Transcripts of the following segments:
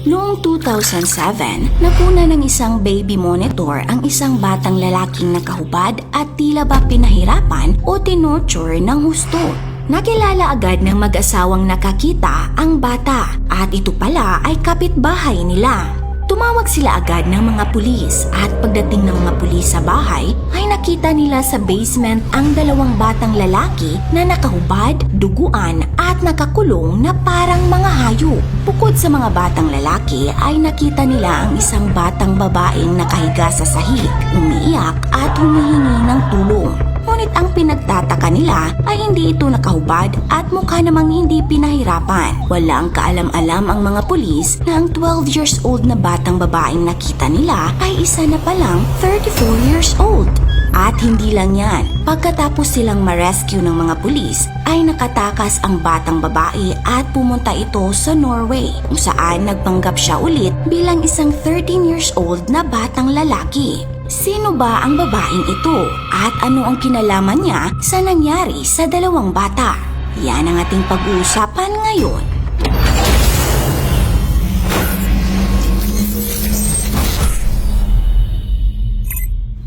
Noong 2007, nakuna ng isang baby monitor ang isang batang lalaking nakahubad at tila ba pinahirapan o tinorture ng husto. Nakilala agad ng mag-asawang nakakita ang bata at ito pala ay kapitbahay nila. Tumawag sila agad ng mga pulis at pagdating ng mga pulis sa bahay ay nakita nila sa basement ang dalawang batang lalaki na nakahubad, duguan at nakakulong na parang mga hayop. Bukod sa mga batang lalaki ay nakita nila ang isang batang babaeng nakahiga sa sahig, umiiyak at humihingi ng tulong. Ngunit ang pinagtataka nila ay hindi ito nakahubad at mukha namang hindi pinahirapan. Walang kaalam-alam ang mga pulis na ang 12 years old na batang babaeng nakita nila ay isa na palang 34 years old. At hindi lang yan, pagkatapos silang ma-rescue ng mga pulis ay nakatakas ang batang babae at pumunta ito sa Norway kung saan nagpanggap siya ulit bilang isang 13 years old na batang lalaki. Sino ba ang babaeng ito at ano ang kinalaman niya sa nangyari sa dalawang bata? Yan ang ating pag-uusapan ngayon.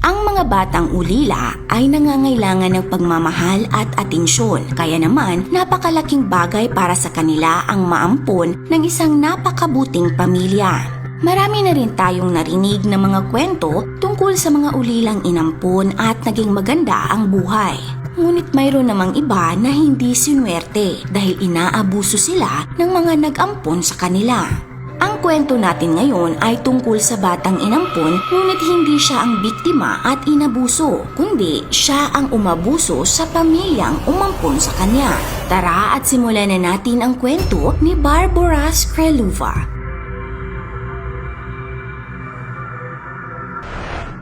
Ang mga batang ulila ay nangangailangan ng pagmamahal at atensyon, kaya naman napakalaking bagay para sa kanila ang maampon ng isang napakabuting pamilya. Marami na rin tayong narinig na mga kwento tungkol sa mga ulilang inampon at naging maganda ang buhay. Ngunit mayroon namang iba na hindi sinuwerte dahil inaabuso sila ng mga nag-ampon sa kanila. Ang kwento natin ngayon ay tungkol sa batang inampon ngunit hindi siya ang biktima at inabuso, kundi siya ang umabuso sa pamilyang umampon sa kanya. Tara at simulan na natin ang kwento ni Barbara Skrelova.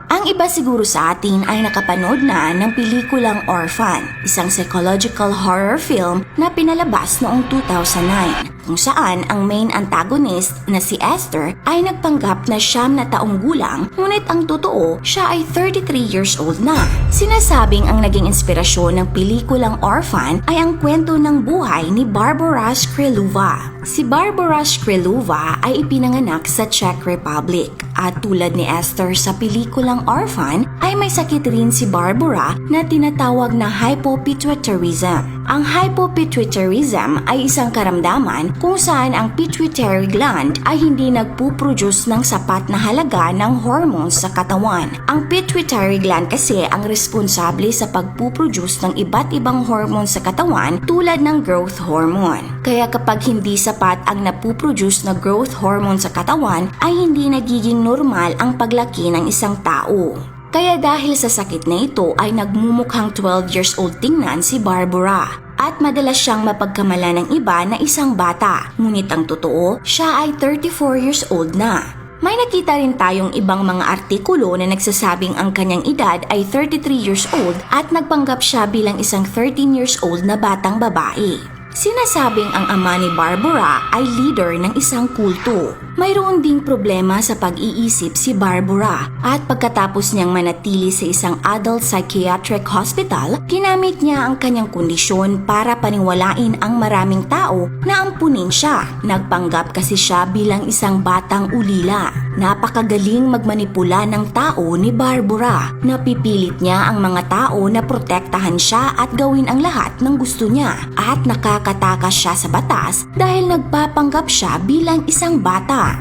Ang iba siguro sa atin ay nakapanood na ng pelikulang Orphan, isang psychological horror film na pinalabas noong 2009, kung saan ang main antagonist na si Esther ay nagpanggap na 9 na taong gulang, ngunit ang totoo siya ay 33 years old na. Sinasabing ang naging inspirasyon ng pelikulang Orphan ay ang kwento ng buhay ni Barbara Skrelova. Si Barbara Skrelova ay ipinanganak sa Czech Republic at tulad ni Esther sa pelikulang Orphan ay may sakit rin si Barbara na tinatawag na hypopituitarism. Ang hypopituitarism ay isang karamdaman kung saan ang pituitary gland ay hindi nagpuproduce ng sapat na halaga ng hormones sa katawan. Ang pituitary gland kasi ang responsable sa pagpuproduce ng iba't ibang hormones sa katawan tulad ng growth hormone. Kaya kapag hindi sapat ang napuproduce na growth hormone sa katawan ay hindi nagiging normal ang paglaki ng isang tao. Kaya dahil sa sakit na ito ay nagmumukhang 12 years old tingnan si Barbara at madalas siyang mapagkamala ng iba na isang bata. Ngunit ang totoo, siya ay 34 years old na. May nakita rin tayong ibang mga artikulo na nagsasabing ang kanyang edad ay 33 years old at nagpanggap siya bilang isang 13 years old na batang babae. Sinasabing ang ama ni Barbara ay leader ng isang kulto. Mayroon ding problema sa pag-iisip si Barbara at pagkatapos niyang manatili sa isang adult psychiatric hospital, ginamit niya ang kanyang kondisyon para paniwalain ang maraming tao na ampunin siya. Nagpanggap kasi siya bilang isang batang ulila. Napakagaling magmanipula ng tao ni Barbara. Napipilit niya ang mga tao na protektahan siya at gawin ang lahat ng gusto niya at nakakatakas siya sa batas dahil nagpapanggap siya bilang isang bata.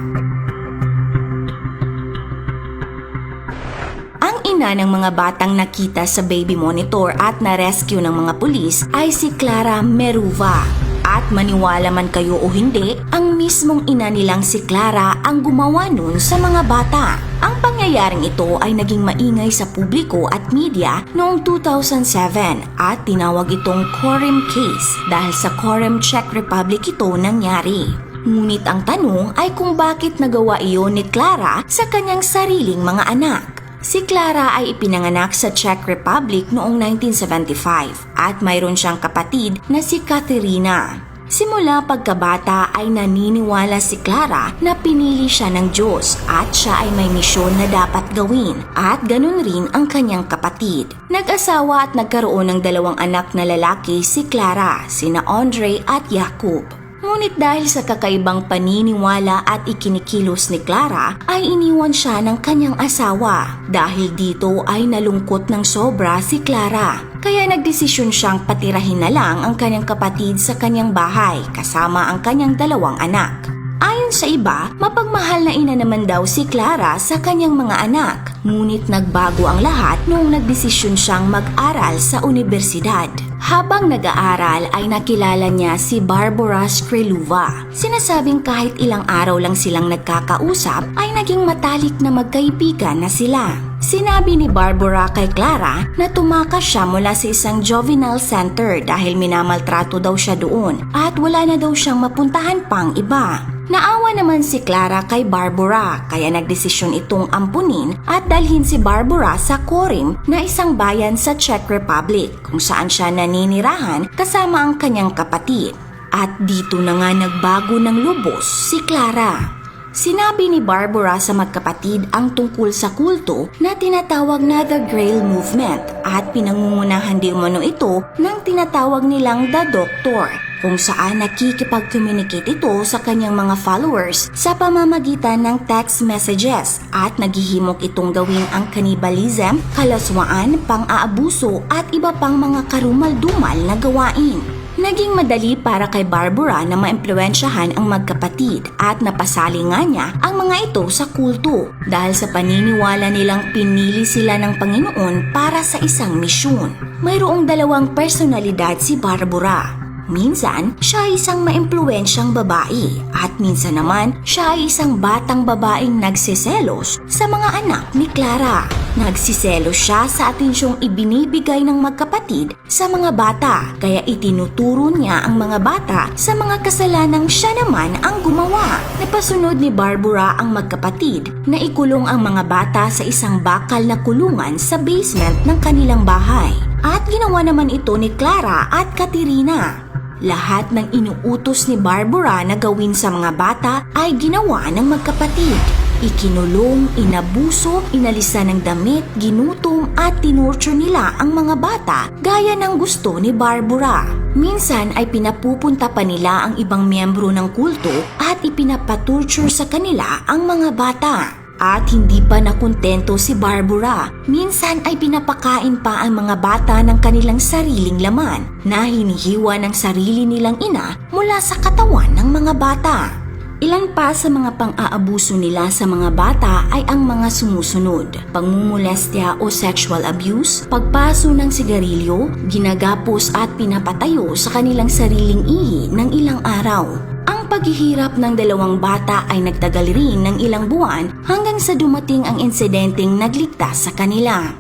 Ang ina ng mga batang nakita sa baby monitor at na-rescue ng mga pulis ay si Clara Meruva. At maniwala man kayo o hindi, ang mismong ina nilang si Clara ang gumawa nun sa mga bata. Ang pangyayaring ito ay naging maingay sa publiko at media noong 2007 at tinawag itong Korem case dahil sa Korem, Czech Republic ito nangyari. Ngunit ang tanong ay kung bakit nagawa iyon ni Clara sa kanyang sariling mga anak. Si Clara ay ipinanganak sa Czech Republic noong 1975 at mayroon siyang kapatid na si Katerina. Simula pagkabata ay naniniwala si Clara na pinili siya ng Diyos at siya ay may misyon na dapat gawin at ganun rin ang kanyang kapatid. Nag-asawa at nagkaroon ng 2 anak na lalaki si Clara, sina Andre at Jakub. Ngunit dahil sa kakaibang paniniwala at ikinikilos ni Clara ay iniwan siya ng kanyang asawa. Dahil dito ay nalungkot ng sobra si Clara. Kaya nagdesisyon siyang patirahin na lang ang kanyang kapatid sa kanyang bahay kasama ang kanyang 2 anak. Ayon sa iba, mapagmahal na ina naman daw si Clara sa kanyang mga anak. Ngunit nagbago ang lahat noong nagdesisyon siyang mag-aral sa universidad. Habang nag-aaral ay nakilala niya si Barbara Skreluva. Sinasabing kahit ilang araw lang silang nagkakausap ay naging matalik na magkaibigan na sila. Sinabi ni Barbara kay Clara na tumakas siya mula sa isang juvenile center dahil minamaltrato daw siya doon at wala na daw siyang mapuntahan pang iba. Naawa naman si Clara kay Barbara kaya nagdesisyon itong ampunin at dalhin si Barbara sa Korim na isang bayan sa Czech Republic kung saan siya naninirahan kasama ang kanyang kapatid. At dito na nga nagbago ng lubos si Clara. Sinabi ni Barbara sa magkapatid ang tungkol sa kulto na tinatawag na The Grail Movement at pinangungunahan di umano ito ng tinatawag nilang The Doctor, kung saan nakikipag-communicate ito sa kanyang mga followers sa pamamagitan ng text messages at naghihimok itong gawin ang cannibalism, kalaswaan, pang-aabuso at iba pang mga karumal-dumal na gawain. Naging madali para kay Barbara na maimpluwensyahan ang magkapatid at napasali nga niya ang mga ito sa kulto dahil sa paniniwala nilang pinili sila ng Panginoon para sa isang misyon. Mayroong 2 personalidad si Barbara. Minsan, siya ay isang maimpluwensyang babae at minsan naman siya ay isang batang babaeng nagsiselos sa mga anak ni Clara. Nagsiselos siya sa atensyong ibinibigay ng magkapatid sa mga bata kaya itinuturo niya ang mga bata sa mga kasalanang siya naman ang gumawa. Napasunod ni Barbara ang magkapatid na ikulong ang mga bata sa isang bakal na kulungan sa basement ng kanilang bahay. At ginawa naman ito ni Clara at Katerina. Lahat ng inuutos ni Barbara na gawin sa mga bata ay ginawa ng magkapatid. Ikinulong, inabuso, inalisan ng damit, ginutom at tinurture nila ang mga bata gaya ng gusto ni Barbara. Minsan ay pinapupunta pa nila ang ibang miyembro ng kulto at ipinapatorture sa kanila ang mga bata. At hindi pa nakontento si Barbara, minsan ay pinapakain pa ang mga bata ng kanilang sariling laman na hinihiwa ng sarili nilang ina mula sa katawan ng mga bata. Ilan pa sa mga pang-aabuso nila sa mga bata ay ang mga sumusunod: pangmumolestya o sexual abuse, pagpaso ng sigarilyo, ginagapos at pinapatayo sa kanilang sariling ihi ng ilang araw. Ang paghihirap ng 2 bata ay nagtagal rin ng ilang buwan hanggang sa dumating ang insidenteng nagligtas sa kanila.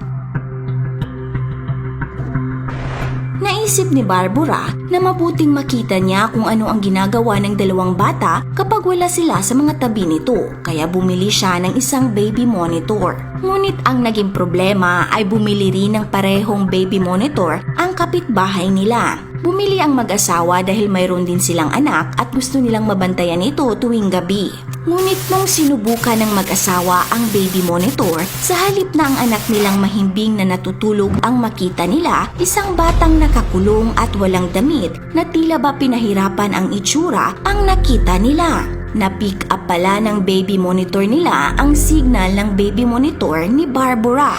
Naisip ni Barbara na mabuting makita niya kung ano ang ginagawa ng 2 bata kapag wala sila sa mga tabi nito, kaya bumili siya ng isang baby monitor. Ngunit ang naging problema ay bumili rin ng parehong baby monitor ang kapitbahay nila. Bumili ang mag-asawa dahil mayroon din silang anak at gusto nilang mabantayan ito tuwing gabi. Ngunit nung sinubukan ng mag-asawa ang baby monitor, sa halip na ang anak nilang mahimbing na natutulog ang makita nila, isang batang nakakulong at walang damit na tila ba pinahirapan ang itsura ang nakita nila. Na-pick up pala ng baby monitor nila ang signal ng baby monitor ni Barbara.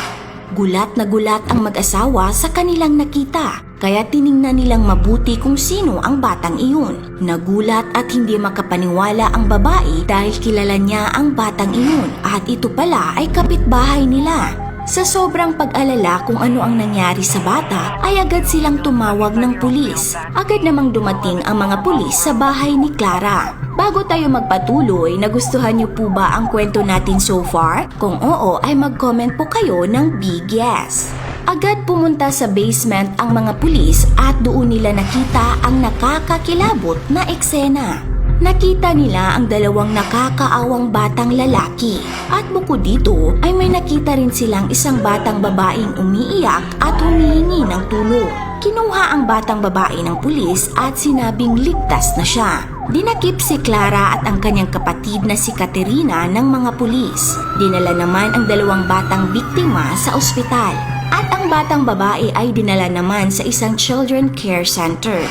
Gulat na gulat ang mag-asawa sa kanilang nakita, kaya tiningnan nilang mabuti kung sino ang batang iyon. Nagulat at hindi makapaniwala ang babae dahil kilala niya ang batang iyon at ito pala ay kapitbahay nila. Sa sobrang pag-alala kung ano ang nangyari sa bata, ay agad silang tumawag ng pulis. Agad namang dumating ang mga pulis sa bahay ni Clara. Bago tayo magpatuloy, nagustuhan niyo po ba ang kwento natin so far? Kung oo, ay mag-comment po kayo ng big yes. Agad pumunta sa basement ang mga pulis at doon nila nakita ang nakakakilabot na eksena. Nakita nila ang 2 nakakaawang batang lalaki at bukod dito ay may nakita rin silang isang batang babaeng umiiyak at humihingi ng tulong. Kinuha ang batang babae ng pulis at sinabing ligtas na siya. Dinakip si Clara at ang kanyang kapatid na si Katerina ng mga pulis. Dinala naman ang 2 batang biktima sa ospital at ang batang babae ay dinala naman sa isang children care center.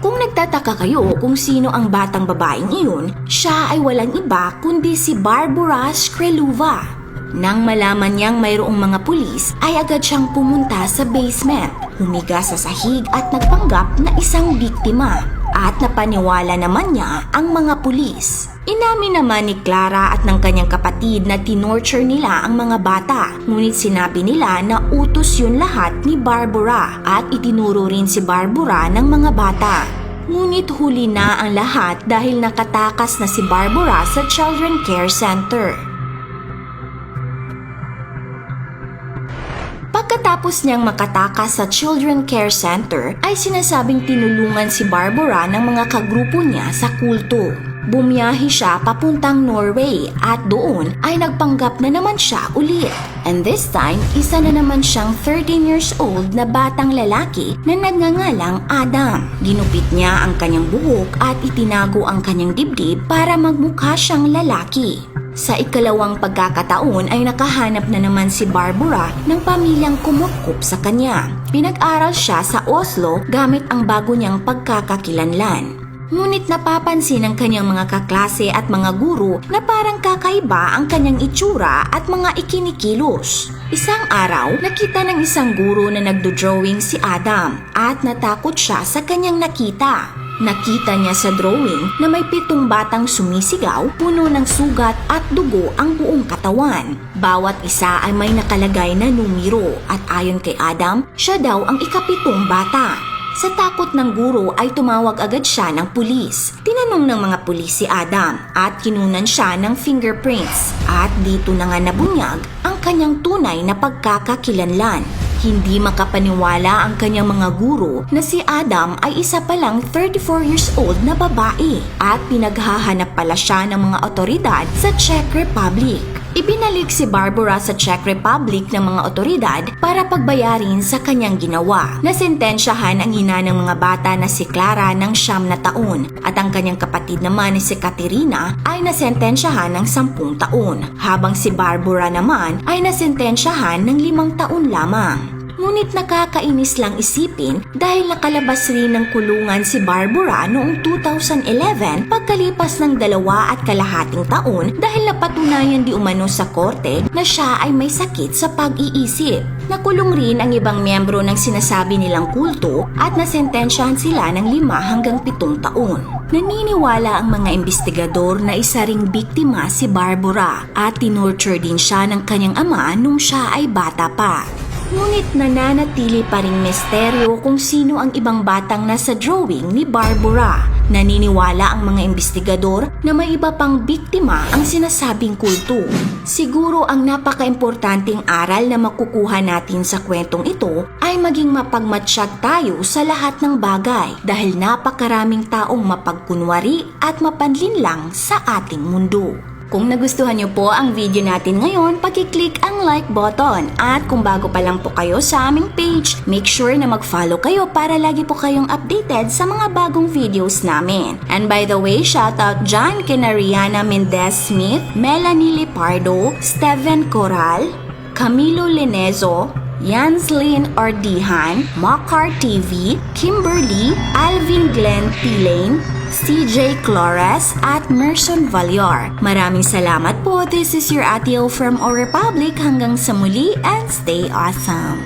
Kung nagtataka kayo kung sino ang batang babaeng iyon, siya ay walang iba kundi si Barbara Skrelova. Nang malaman niyang mayroong mga pulis, ay agad siyang pumunta sa basement, humiga sa sahig at nagpanggap na isang biktima. At napaniwala naman niya ang mga pulis. Inamin naman ni Clara at ng kanyang kapatid na tinorture nila ang mga bata, ngunit sinabi nila na utos yun lahat ni Barbara at itinuro rin si Barbara ng mga bata. Ngunit huli na ang lahat dahil nakatakas na si Barbara sa Children Care Center. Pagkatapos niyang makatakas sa Children Care Center, ay sinasabing tinulungan si Barbara ng mga kagrupo niya sa kulto. Bumiyahe siya papuntang Norway at doon ay nagpanggap na naman siya ulit. And this time, isa na naman siyang 13 years old na batang lalaki na nagngangalang Adam. Ginupit niya ang kanyang buhok at itinago ang kanyang dibdib para magmukha siyang lalaki. Sa ikalawang pagkakataon ay nakahanap na naman si Barbara ng pamilyang kumukup sa kanya. Pinag-aral siya sa Oslo gamit ang bago niyang pagkakakilanlan. Ngunit napapansin ng kanyang mga kaklase at mga guro na parang kakaiba ang kanyang itsura at mga ikinikilos. Isang araw, nakita ng isang guro na nagdo-drawing si Adam at natakot siya sa kanyang nakita. Nakita niya sa drawing na may 7 batang sumisigaw, puno ng sugat at dugo ang buong katawan. Bawat isa ay may nakalagay na numero at ayon kay Adam, siya daw ang ika-7 bata. Sa takot ng guro ay tumawag agad siya ng pulis. Tinanong ng mga pulis si Adam at kinunan siya ng fingerprints at dito na nga nabunyag ang kanyang tunay na pagkakakilanlan. Hindi makapaniwala ang kanyang mga guro na si Adam ay isa palang 34 years old na babae at pinaghahanap pala siya ng mga otoridad sa Czech Republic. Ibinalik si Barbara sa Czech Republic ng mga otoridad para pagbayarin sa kanyang ginawa. Nasentensyahan ang ina ng mga bata na si Clara ng 9 na taon at ang kanyang kapatid naman na si Katerina ay nasentensyahan ng 10 taon, habang si Barbara naman ay nasentensyahan ng 5 taon lamang. Ngunit nakakainis lang isipin dahil nakalabas rin ng kulungan si Barbara noong 2011 pagkalipas ng 2.5 taon dahil napatunayan di umano sa korte na siya ay may sakit sa pag-iisip. Nakulong rin ang ibang miyembro ng sinasabi nilang kulto at nasentensyahan sila ng 5 hanggang 7 taon. Naniniwala ang mga investigador na isa ring biktima si Barbara at tinorture din siya ng kanyang ama nung siya ay bata pa. Ngunit nananatili pa ring misteryo kung sino ang ibang batang nasa drawing ni Barbara. Naniniwala ang mga investigador na may iba pang biktima ang sinasabing kulto. Siguro ang napaka-importanting aral na makukuha natin sa kwentong ito ay maging mapagmatsyag tayo sa lahat ng bagay dahil napakaraming taong mapagkunwari at mapanlinlang sa ating mundo. Kung nagustuhan niyo po ang video natin ngayon, paki-click ang like button. At kung bago pa lang po kayo sa aming page, make sure na mag-follow kayo para lagi po kayong updated sa mga bagong videos namin. And by the way, shoutout dyan kina Rihanna Mendez-Smith, Melanie Lipardo, Steven Coral, Camilo Lenezo, Yanslin Ordihan, Makar TV, Kimberly, Alvin Glenn Tilane, CJ Flores at Merson Valior. Maraming salamat po. This is your Ate O from O Republic. Hanggang sa muli and stay awesome.